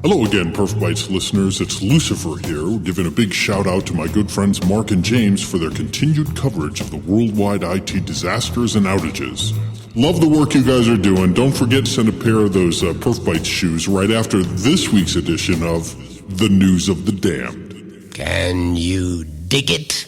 Hello again, PerfBytes listeners. It's Lucifer here, giving a big shout out to my good friends Mark and James for their continued coverage of the worldwide IT disasters and outages. Love the work you guys are doing. Don't forget to send a pair of those PerfBytes shoes right after this week's edition of The News of the Damned. Can you dig it?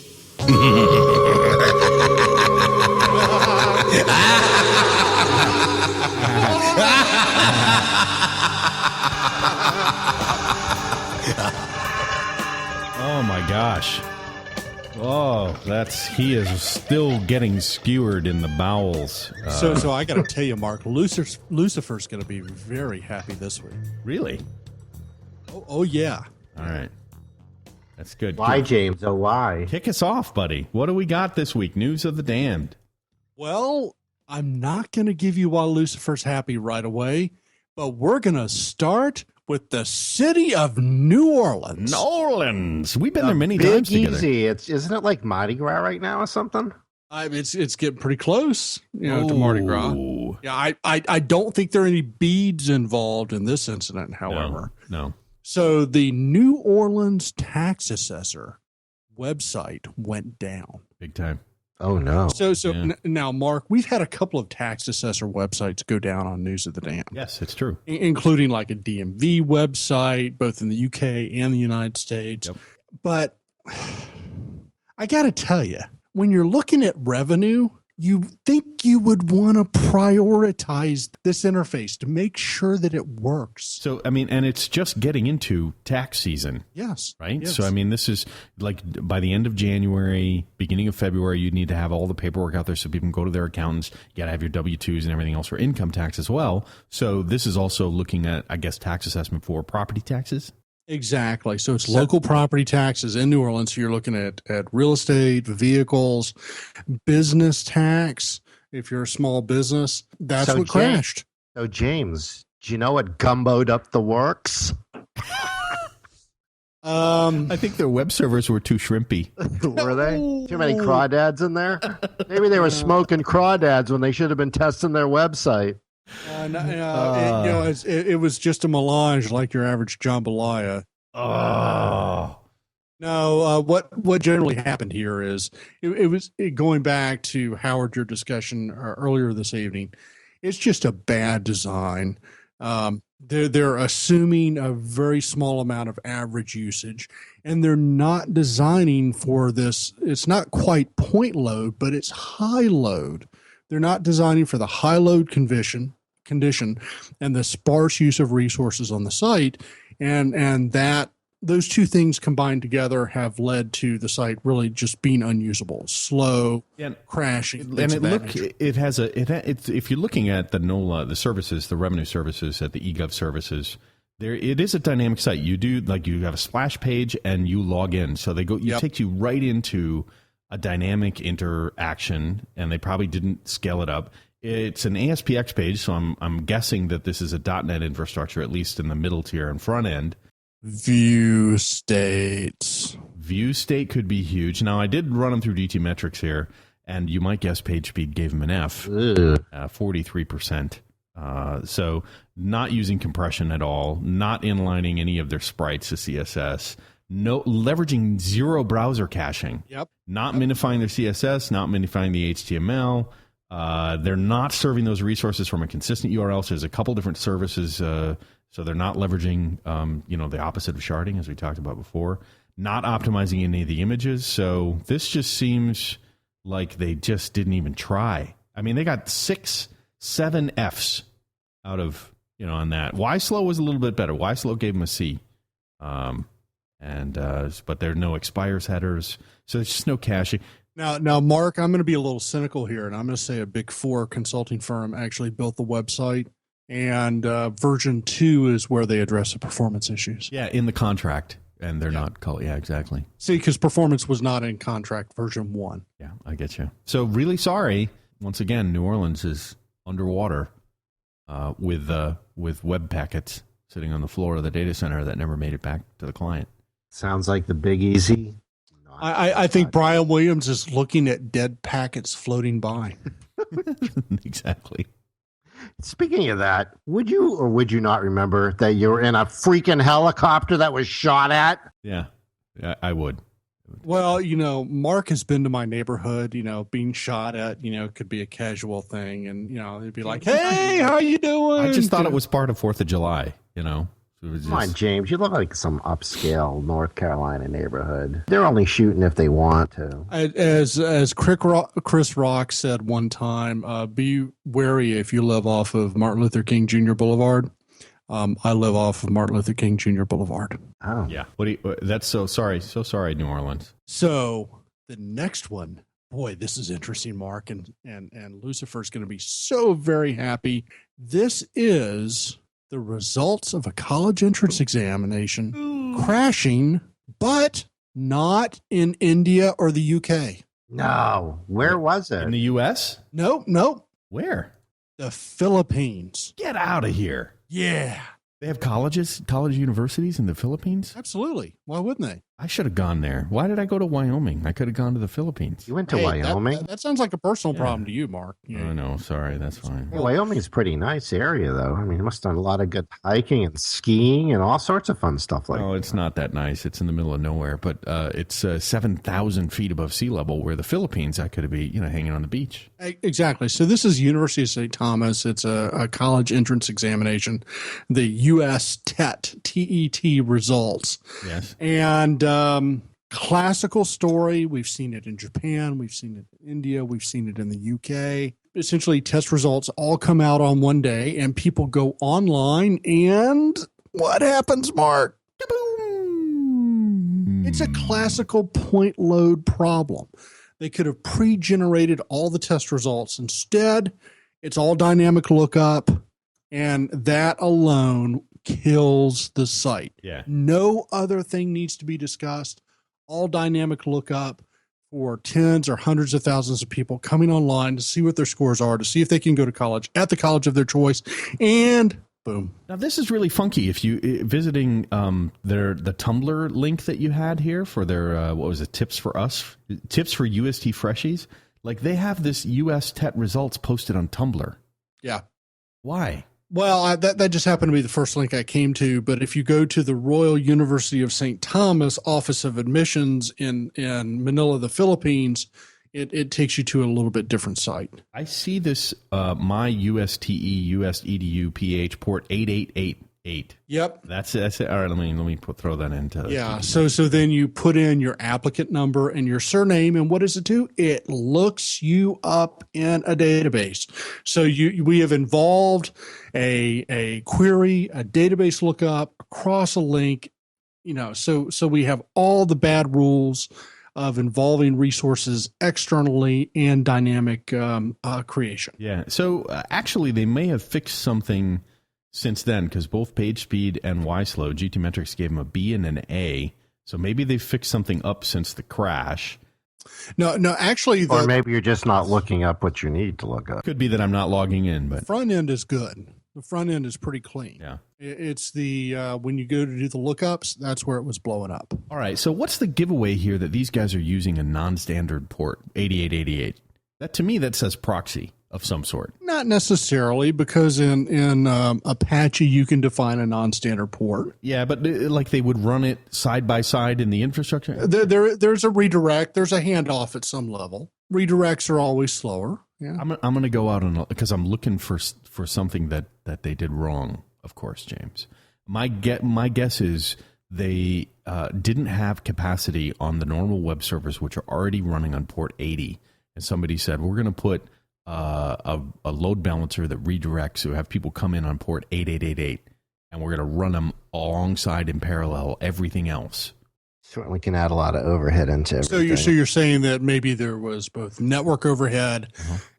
Oh my gosh. Oh, he is still getting skewered in the bowels. So I got to tell you, Mark, Lucifer's going to be very happy this week. Really? Oh yeah. All right. That's good. Why, James? Oh, why? Kick us off, buddy. What do we got this week? News of the damned. Well, I'm not going to give you why Lucifer's happy right away, but we're going to start with the city of New Orleans. New Orleans. We've been there many times together. Easy. Isn't it like Mardi Gras right now or something? It's getting pretty close, to Mardi Gras. Yeah, I don't think there are any beads involved in this incident, however. No. So the New Orleans tax assessor website went down. Big time. Oh, no. Now, Mark, we've had a couple of tax assessor websites go down on News of the Damned. Yes, it's true. Including like a DMV website, both in the UK and the United States. Yep. But I got to tell you, when you're looking at revenue, you think you would want to prioritize this interface to make sure that it works. So, and it's just getting into tax season. Yes. Right? Yes. So, this is like by the end of January, beginning of February, you need to have all the paperwork out there so people can go to their accountants. You got to have your W-2s and everything else for income tax as well. So, this is also looking at, I guess, tax assessment for property taxes. Exactly. So it's local property taxes in New Orleans. So you're looking at real estate, vehicles, business tax. If you're a small business, that's what crashed. So James, do you know what gumboed up the works? I think their web servers were too shrimpy. Were they? Too many crawdads in there? Maybe they were smoking crawdads when they should have been testing their website. It was just a melange like your average jambalaya. No, what generally happened here is it was going back to Howard, your discussion earlier this evening. It's just a bad design. They're assuming a very small amount of average usage, and they're not designing for this. It's not quite point load, but it's high load. They're not designing for the high load condition and the sparse use of resources on the site, and that those two things combined together have led to the site really just being unusable, slow, crashing. And if you're looking at the NOLA, the services, the revenue services at the eGov services, it is a dynamic site. You do you have a splash page and you log in, so takes you right into a dynamic interaction, and they probably didn't scale it up. It's an ASPX page, so I'm guessing that this is a .NET infrastructure, at least in the middle tier and front end. View states. View state could be huge. Now, I did run them through DT metrics here, and you might guess page speed gave them an F, 43%. So not using compression at all, not inlining any of their sprites to CSS, leveraging zero browser caching. Yep. Not minifying their CSS, not minifying the HTML. They're not serving those resources from a consistent URL. So there's a couple different services. So they're not leveraging, the opposite of sharding, as we talked about before. Not optimizing any of the images. So this just seems like they just didn't even try. They got 6-7 Fs out of, on that. YSlow was a little bit better. YSlow gave them a C. But there are no expires headers. So there's just no caching. Now, Mark, I'm going to be a little cynical here, and I'm going to say a Big Four consulting firm actually built the website, and version 2 is where they address the performance issues. Yeah, in the contract, and they're not called. Yeah, exactly. See, because performance was not in contract version 1. Yeah, I get you. So really sorry. Once again, New Orleans is underwater with web packets sitting on the floor of the data center that never made it back to the client. Sounds like the Big Easy. I think Brian Williams is looking at dead packets floating by. Exactly. Speaking of that, would you or would you not remember that you were in a freaking helicopter that was shot at? Yeah, I would. Well, Mark has been to my neighborhood, being shot at, could be a casual thing. And, they'd be like, hey, how you doing? I just thought it was part of 4th of July, It was Come on, James. You look like some upscale North Carolina neighborhood. They're only shooting if they want to. As Chris Rock said one time, be wary if you live off of Martin Luther King Jr. Boulevard. I live off of Martin Luther King Jr. Boulevard. Oh. Yeah. That's so sorry. So sorry, New Orleans. So the next one, boy, this is interesting, Mark, and Lucifer's going to be so very happy. This is the results of a college entrance examination crashing, but not in India or the UK. No. Where was it? In the U.S.? Nope. Where? The Philippines. Get out of here. Yeah. They have college universities in the Philippines? Absolutely. Why wouldn't they? I should have gone there. Why did I go to Wyoming? I could have gone to the Philippines. You went to Wyoming? That sounds like a personal problem to you, Mark. Yeah. Oh, no, sorry. That's fine. Hey, Wyoming's a pretty nice area, though. I mean, it must have done a lot of good hiking and skiing and all sorts of fun stuff like that. No, it's not that nice. It's in the middle of nowhere, but it's 7,000 feet above sea level, where the Philippines, I could be, hanging on the beach. Exactly. So this is University of St. Thomas. It's a college entrance examination, the U.S. TET results. Yes. And classical story. We've seen it in Japan. We've seen it in India. We've seen it in the UK. Essentially, test results all come out on one day, and people go online. And what happens, Mark? Kaboom! It's a classical point load problem. They could have pre-generated all the test results. Instead, it's all dynamic lookup, and that alone kills the site. Yeah. No other thing needs to be discussed. All dynamic lookup for tens or hundreds of thousands of people coming online to see what their scores are, to see if they can go to college at the college of their choice, and boom. Now, this is really funky. If you visiting the Tumblr link that you had here for their tips for UST freshies, like they have this US TET results posted on Tumblr. Yeah. Why? Well, that just happened to be the first link I came to. But if you go to the Royal University of St. Thomas Office of Admissions in Manila, the Philippines, it takes you to a little bit different site. I see this my USTE US EDU PH port 8888. Yep. That's it. All right, let me throw that into. Yeah. So then you put in your applicant number and your surname, and what does it do? It looks you up in a database. So we have involved a query, a database lookup across a link. So we have all the bad rules of involving resources externally and dynamic creation. Yeah. So actually, they may have fixed something since then, because both PageSpeed and YSlow, GTmetrix gave them a B and an A. So maybe they fixed something up since the crash. No, actually. Or maybe you're just not looking up what you need to look up. Could be that I'm not logging in, but front end is good. The front end is pretty clean. Yeah. It's the when you go to do the lookups, that's where it was blowing up. All right. So what's the giveaway here that these guys are using a non-standard port, 8888? That, to me, that says proxy of some sort. Not necessarily, because in Apache you can define a non-standard port. Yeah, but like they would run it side by side in the infrastructure. There's a redirect. There's a handoff at some level. Redirects are always slower. Yeah, I'm going to go out because I'm looking for something that they did wrong. Of course, James. My guess is they didn't have capacity on the normal web servers, which are already running on port 80. And somebody said, we're going to put a load balancer that redirects, so have people come in on port 8888, and we're going to run them alongside in parallel everything else. Certainly can add a lot of overhead into everything. So you're saying that maybe there was both network overhead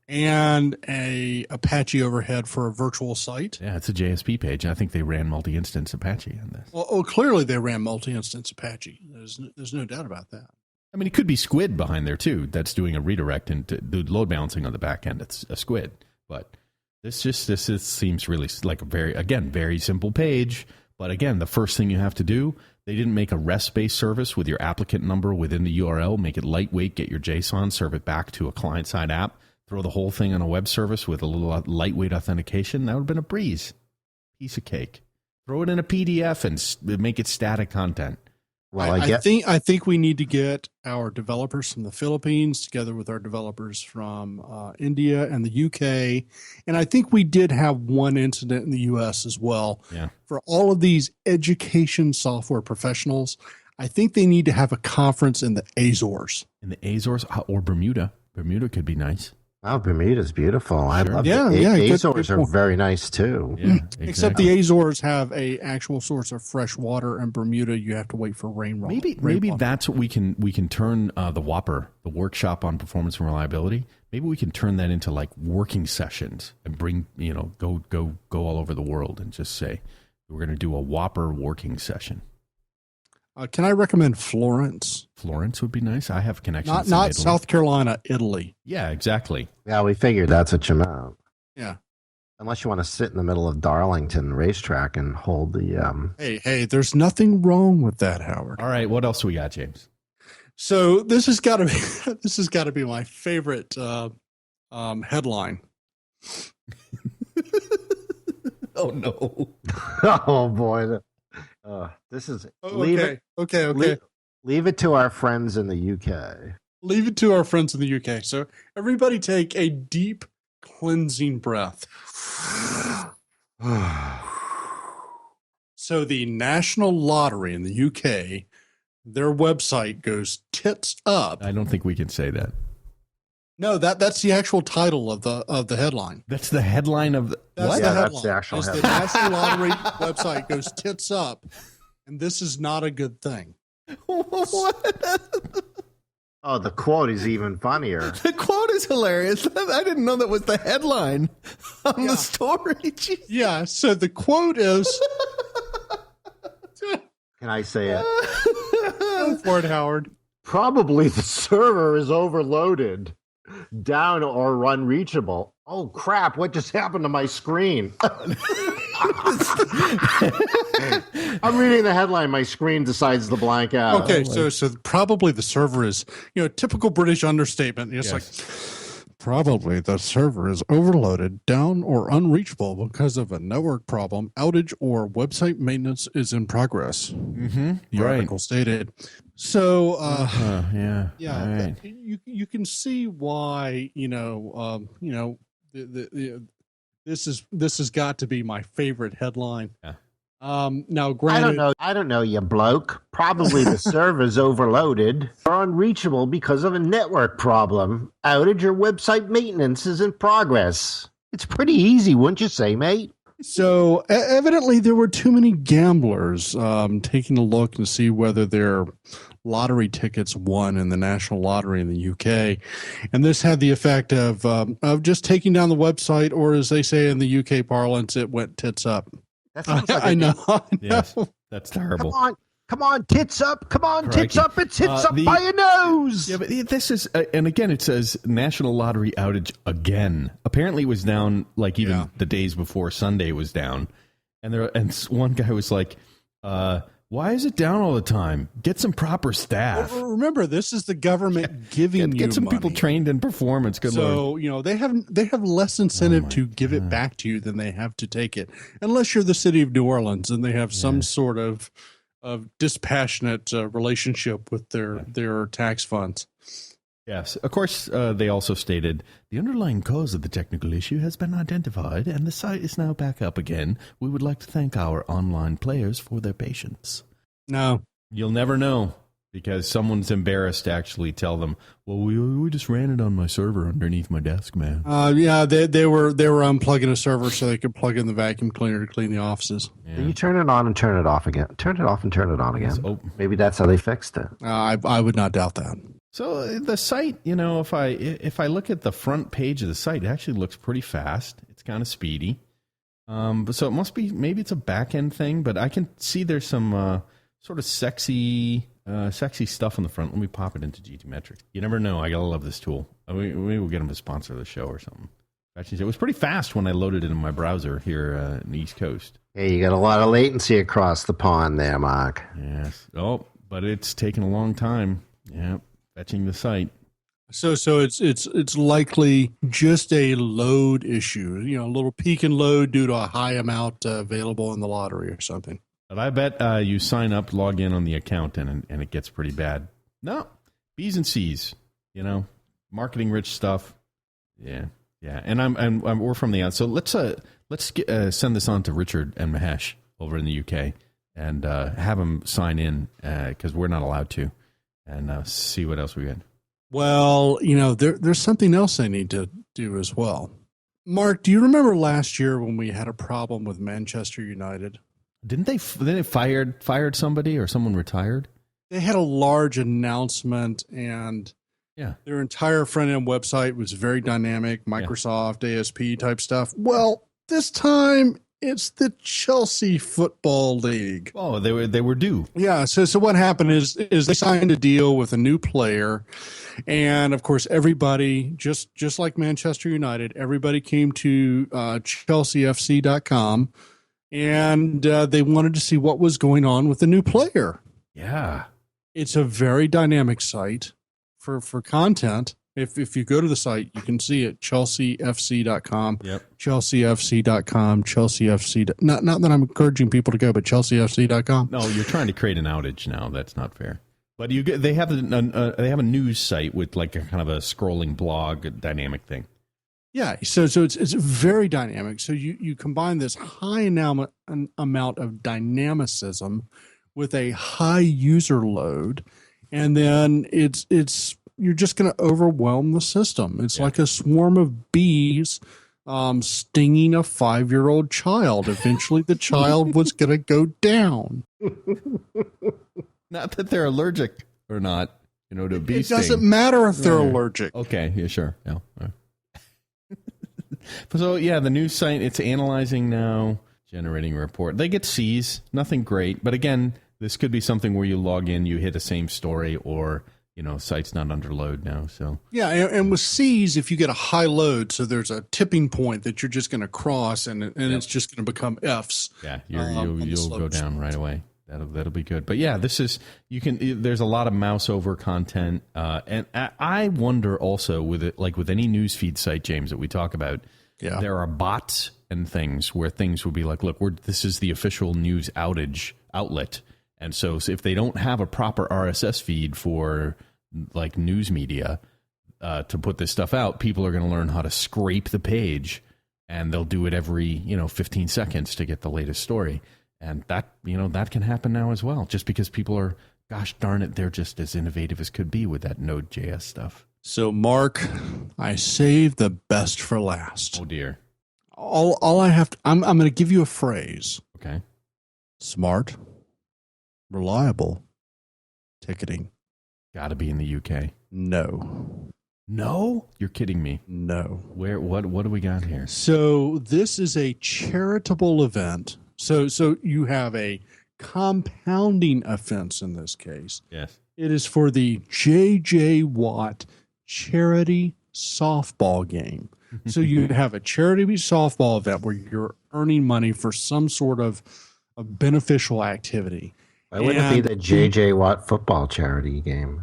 and a Apache overhead for a virtual site? Yeah, it's a JSP page. I think they ran multi-instance Apache on this. Well, clearly they ran multi-instance Apache. There's no doubt about that. I mean, it could be Squid behind there, too, that's doing a redirect and do load balancing on the back end. It's a Squid. But this seems really like a very simple page. But again, the first thing you have to do, they didn't make a REST-based service with your applicant number within the URL, make it lightweight, get your JSON, serve it back to a client-side app. throw the whole thing on a web service with a little lightweight authentication. That would have been a breeze. Piece of cake. Throw it in a PDF and make it static content. Well, I think we need to get our developers from the Philippines together with our developers from India and the UK, and I think we did have one incident in the US as well. Yeah. For all of these education software professionals, I think they need to have a conference in the Azores. In the Azores or Bermuda. Bermuda could be nice. Oh, Bermuda's beautiful. I love it. Good Azores are very nice too. Yeah, exactly. Except the Azores have a actual source of fresh water, and Bermuda you have to wait for rainwater. Maybe that's what we can turn the Whopper, the workshop on performance and reliability. Maybe we can turn that into like working sessions and bring go all over the world and just say we're going to do a Whopper working session. Can I recommend Florence? Florence would be nice. I have connections. Not South Carolina, Italy. Yeah, exactly. Yeah, we figured that's what you meant. Yeah. Unless you want to sit in the middle of Darlington racetrack and hold the. Hey, there's nothing wrong with that, Howard. All right, what else do we got, James? So this has got to be my favorite headline. Oh no! Oh boy, this is Okay. Leave it to our friends in the UK. Leave it to our friends in the UK. So everybody take a deep cleansing breath. So the National Lottery in the UK, their website goes tits up. I don't think we can say that. No, that's the actual title of the headline. That's the headline of the That's what? the Yeah, headline. that's the actual The headline. National Lottery website goes tits up, and this is not a good thing. What? Oh, the quote is even funnier. The quote is hilarious. I didn't know that was the headline on the story. Jeez. Yeah, so the quote is Can I say it? go for it, Howard. Probably the server is overloaded, down or unreachable. Oh crap, what just happened to my screen? I'm reading the headline, my screen decides to blank out. Okay, so probably the server is, typical British understatement. It's like, probably the server is overloaded, down, or unreachable because of a network problem, outage, or website maintenance is in progress. Mm-hmm. The article stated. So, yeah. yeah, Right. you can see why this has got to be my favorite headline. Yeah. Now, granted, I don't know, you bloke. Probably the server's overloaded or unreachable because of a network problem. Outage or website maintenance is in progress. It's pretty easy, wouldn't you say, mate? So evidently there were too many gamblers taking a look to see whether their lottery tickets won in the national lottery in the UK, and this had the effect of just taking down the website, or as they say in the UK parlance, it went tits up. That sounds like I know. Yes, that's terrible. Come on, tits up. Come on, tits Crikey. up. It's hits up by your nose. Yeah, but this is, and again, it says National Lottery outage again. Apparently, it was down like even the days before Sunday was down, and one guy was like, "Why is it down all the time? Get some proper staff. Well, remember, this is the government giving you Get some people money. trained in performance." Good Lord. So they have less incentive to give it back to you than they have to take it, unless you're the city of New Orleans and they have some sort of dispassionate relationship with their tax funds. Yes. Of course, they also stated the underlying cause of the technical issue has been identified and the site is now back up again. We would like to thank our online players for their patience. No, You'll never know because someone's embarrassed to actually tell them, well, we just ran it on my server underneath my desk, man. they were unplugging a server so they could plug in the vacuum cleaner to clean the offices. Yeah. You turn it on and turn it off again. Turn it off and turn it on again. Oh. Maybe that's how they fixed it. I would not doubt that. So the site, if I look at the front page of the site, it actually looks pretty fast. It's kind of speedy. So it must be, maybe it's a back end thing, but I can see there's some sort of sexy stuff on the front. Let me pop it into GT Metrics. You never know. I gotta love this tool. We will get them to sponsor the show or something. Actually, it was pretty fast when I loaded it in my browser here in the East Coast. Hey, you got a lot of latency across the pond there, Mark. Yes. Oh, but it's taken a long time. Yeah, fetching the site. So it's likely just a load issue, a little peak and load due to a high amount available in the lottery or something. But I bet you sign up, log in on the account, and it gets pretty bad. No, B's and C's, marketing rich stuff. Yeah. And we're from the out. So let's send this on to Richard and Mahesh over in the UK and have them sign in because we're not allowed to, and see what else we get. Well, there's something else they need to do as well. Mark, do you remember last year when we had a problem with Manchester United? Didn't they fired somebody or someone retired? They had a large announcement, and their entire front end website was very dynamic, Microsoft, ASP type stuff. Well, this time it's the Chelsea Football League. Oh, they were due. Yeah. So what happened is they signed a deal with a new player, and of course everybody just like Manchester United, everybody came to ChelseaFC.com, and they wanted to see what was going on with the new player. Yeah. It's a very dynamic site for content. If you go to the site, you can see it, ChelseaFC.com, ChelseaFC.com, ChelseaFC. Not that I'm encouraging people to go, but ChelseaFC.com. No, you're trying to create an outage now. That's not fair. But they have a news site with like a kind of a scrolling blog dynamic thing. Yeah, so it's very dynamic. So you combine this high amount of dynamicism with a high user load, and then it's you're just going to overwhelm the system. It's like a swarm of bees stinging a 5-year-old child. Eventually, the child was going to go down. Not that they're allergic or not, to a bee sting. It doesn't matter if they're allergic. Okay, yeah, sure. Yeah. So, the news site, it's analyzing now, generating a report. They get C's, nothing great. But again, this could be something where you log in, you hit the same story, or site's not under load now. So and with C's, if you get a high load, so there's a tipping point that you're just going to cross, and it's just going to become F's. Yeah, you'll go down right away. That'll be good. But this is there's a lot of mouse over content, and I wonder also with it, like with any newsfeed site, James, that we talk about, there are bots and things where things will be like, look, this is the official news outlet. And so if they don't have a proper RSS feed for like news media to put this stuff out, people are going to learn how to scrape the page, and they'll do it every 15 seconds to get the latest story. And that that can happen now as well, just because people are, gosh darn it, they're just as innovative as could be with that Node.js stuff. So Mark, I saved the best for last. Oh dear. All I have to, I'm going to give you a phrase. Okay. Smart. Reliable ticketing. Got to be in the UK. No, you're kidding me. No. Where? What do we got here? So this is a charitable event. So you have a compounding offense in this case. Yes. It is for the J.J. Watt charity softball game. So you'd have a charity softball event where you're earning money for some sort of a beneficial activity. Why wouldn't it be the J.J. Watt football charity game?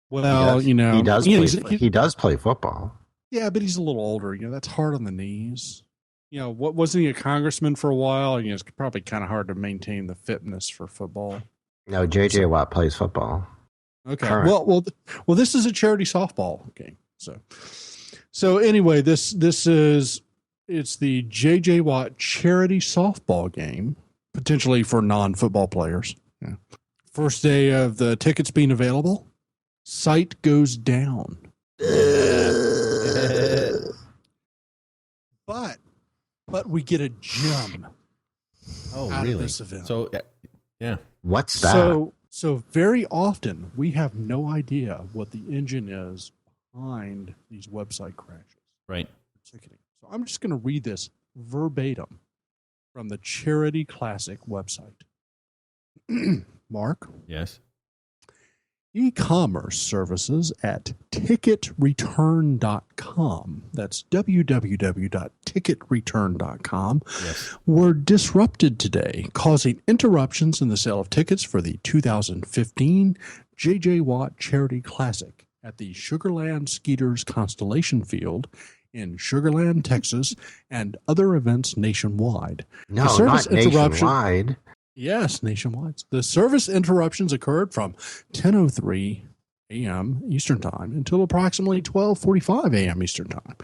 Well, he does play football. Yeah, but he's a little older. That's hard on the knees. What wasn't he a congressman for a while? It's probably kind of hard to maintain the fitness for football. No, J.J. Watt plays football. Okay. Well, this is a charity softball game. So anyway, it's the J.J. Watt charity softball game. Potentially for non-football players. Yeah. First day of the tickets being available, site goes down. but we get a gem. Out of this event. So yeah. What's that? So very often we have no idea what the engine is behind these website crashes. Right. Ticketing. So I'm just going to read this verbatim from the Charity Classic website. Mark? Yes. E-commerce services at ticketreturn.com, that's www.ticketreturn.com, were disrupted today, causing interruptions in the sale of tickets for the 2015 J.J. Watt Charity Classic. at the Sugarland Skeeters Constellation Field in Sugarland, Texas, and other events nationwide. No, not nationwide. Yes, nationwide. The service interruptions occurred from 10:03 a.m. Eastern Time until approximately 12:45 a.m. Eastern Time.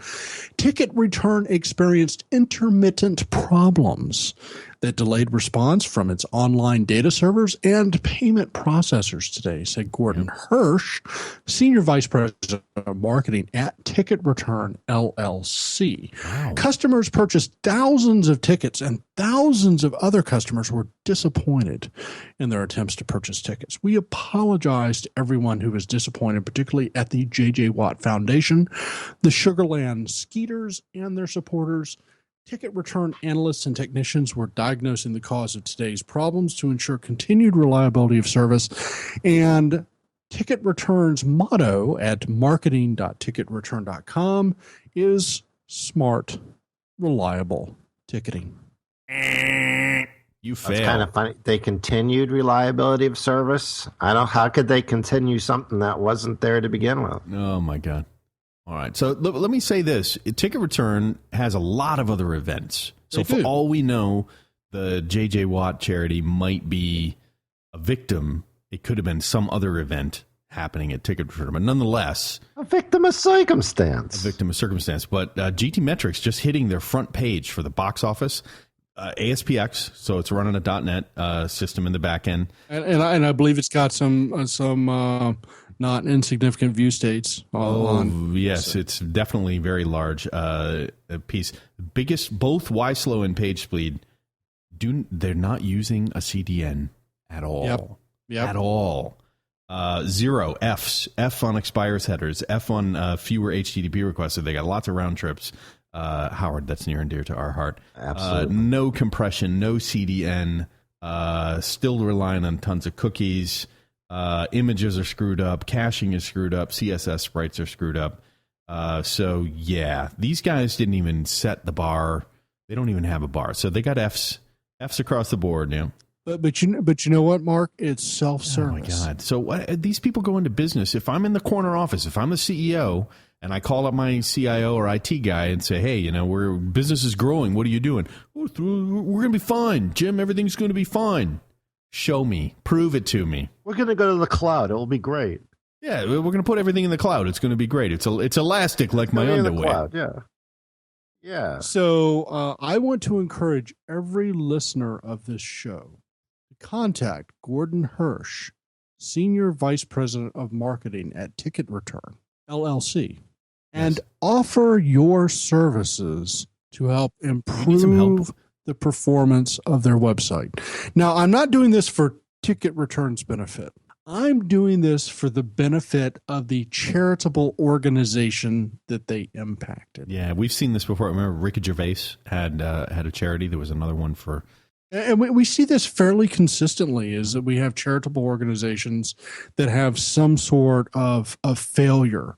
Ticket return experienced intermittent problems that delayed response from its online data servers and payment processors today, said Gordon Hirsch, Senior Vice President of Marketing at Ticket Return LLC. Wow. Customers purchased thousands of tickets, and thousands of other customers were disappointed in their attempts to purchase tickets. We apologize to everyone who was disappointed, particularly at the J.J. Watt Foundation, the Sugarland Skeeters, and their supporters. Ticket return analysts and technicians were diagnosing the cause of today's problems to ensure continued reliability of service. And Ticket Return's motto at marketing.ticketreturn.com is smart, reliable ticketing. You fail. That's kind of funny. They continued reliability of service. I don't. How could they continue something that wasn't there to begin with? Oh my God. All right. So let me say this. Ticket Return has a lot of other events. So for all we know, the J.J. Watt charity might be a victim. It could have been some other event happening at Ticket Return. But nonetheless, a victim of circumstance. But GT Metrics just hitting their front page for the box office. ASPX, so it's running a .NET system in the back end. And I believe it's got some not insignificant view states. Yes, it's definitely very large piece. Biggest, both YSlow and PageSpeed, they're not using a CDN at all. Yep. At all. 0 Fs, F on expires headers, F on fewer HTTP requests. So they got lots of round trips. Howard, that's near and dear to our heart. Absolutely. No compression, no CDN, still relying on tons of cookies. Images are screwed up, caching is screwed up, CSS sprites are screwed up. So yeah, these guys didn't even set the bar. They don't even have a bar. So they got Fs across the board now. But you know what, Mark? It's self-service. Oh my God! So these people go into business. If I'm in the corner office, if I'm the CEO, and I call up my CIO or IT guy and say, "Hey, business is growing. What are you doing?" We're going to be fine, Jim. Everything's going to be fine. Show me. Prove it to me. We're going to go to the cloud. It will be great. Yeah, we're going to put everything in the cloud. It's going to be great. It's elastic like my underwear. Cloud, yeah. So I want to encourage every listener of this show to contact Gordon Hirsch, Senior Vice President of Marketing at Ticket Return LLC, and offer your services to help improve the performance of their website. Now, I'm not doing this for Ticket Return's benefit. I'm doing this for the benefit of the charitable organization that they impacted. Yeah, we've seen this before. Remember, Ricky Gervais had a charity. There was another one for... And we see this fairly consistently, is that we have charitable organizations that have some sort of failure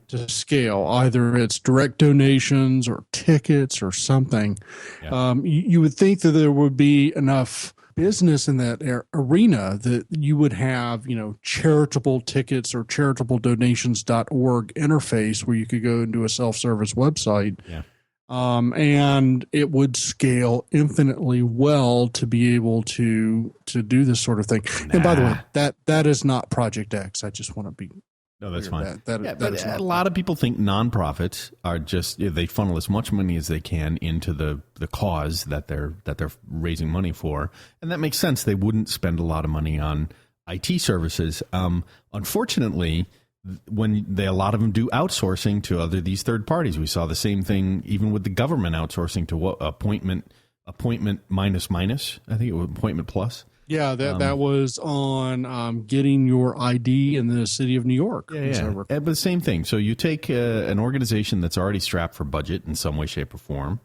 to scale. Either it's direct donations or tickets or something. Yeah. You would think that there would be enough business in that arena that you would have, charitable tickets or charitabledonations.org interface where you could go and do a self-service website. Yeah. And it would scale infinitely well to be able to do this sort of thing. Nah. And by the way, that is not Project X. I just want to be... No, that's fine. But a lot of people think nonprofits are just they funnel as much money as they can into the cause that they're raising money for, and that makes sense. They wouldn't spend a lot of money on IT services. Unfortunately, when a lot of them do outsourcing to these third parties, we saw the same thing even with the government outsourcing to appointment minus. I think it was appointment plus. Yeah, that was on getting your ID in the city of New York. Yeah. But the same thing. So you take an organization that's already strapped for budget in some way, shape, or form.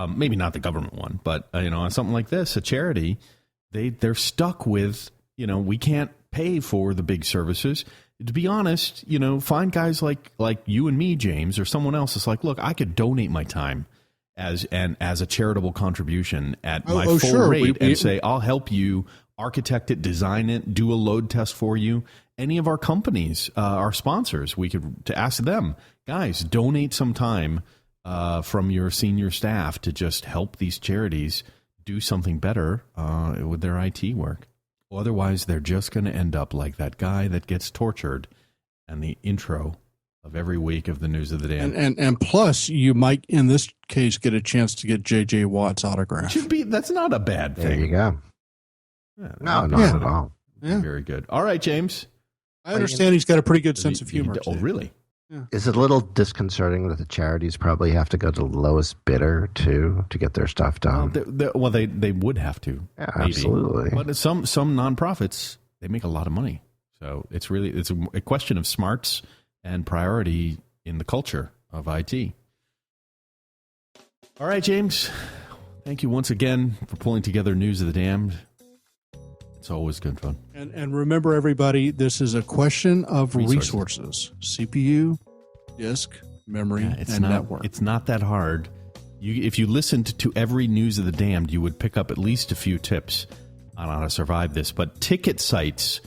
Maybe not the government one, but on something like this, a charity, they're stuck with we can't pay for the big services. To be honest, find guys like you and me, James, or someone else. It's like, look, I could donate my time as a charitable contribution at my full rate and say, I'll help you architect it, design it, do a load test for you, any of our companies, our sponsors. We could to ask them, guys, donate some time from your senior staff to just help these charities do something better with their IT work. Otherwise, they're just going to end up like that guy that gets tortured and the intro of every week of the News of the Day. And plus, you might, in this case, get a chance to get J.J. Watt's autograph. That's not a bad thing. There you go. Yeah, No, not at all. Yeah. Very good. All right, James. I understand he's got a pretty good sense of humor. Oh, really? Yeah. Is it a little disconcerting that the charities probably have to go to the lowest bidder to get their stuff done? Well, they would have to. Yeah, maybe. absolutely. But some nonprofits, they make a lot of money. So it's a question of smarts and priority in the culture of IT. All right, James. Thank you once again for pulling together News of the Damned. It's always good fun. And remember, everybody, this is a question of resources. CPU, disk, memory, and network. It's not that hard. If you listened to every News of the Damned, you would pick up at least a few tips on how to survive this. But ticket sites,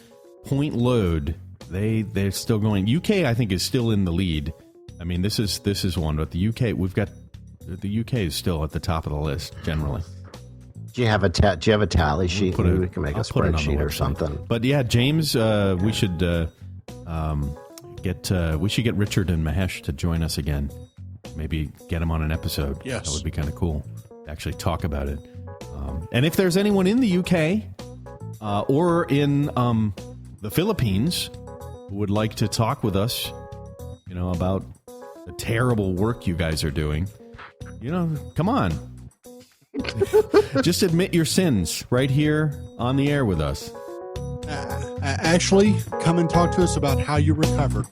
point load, they're still going. UK, I think, is still in the lead. I mean, this is one, but the UK, the UK is still at the top of the list generally. Do you have a tally sheet? Maybe we can make a spreadsheet or something. But yeah, James, we should get Richard and Mahesh to join us again. Maybe get them on an episode. Yes, that would be kind of cool to actually talk about it. And if there's anyone in the UK or in the Philippines who would like to talk with us, about the terrible work you guys are doing, come on. Just admit your sins right here on the air with us. Actually, come and talk to us about how you recovered.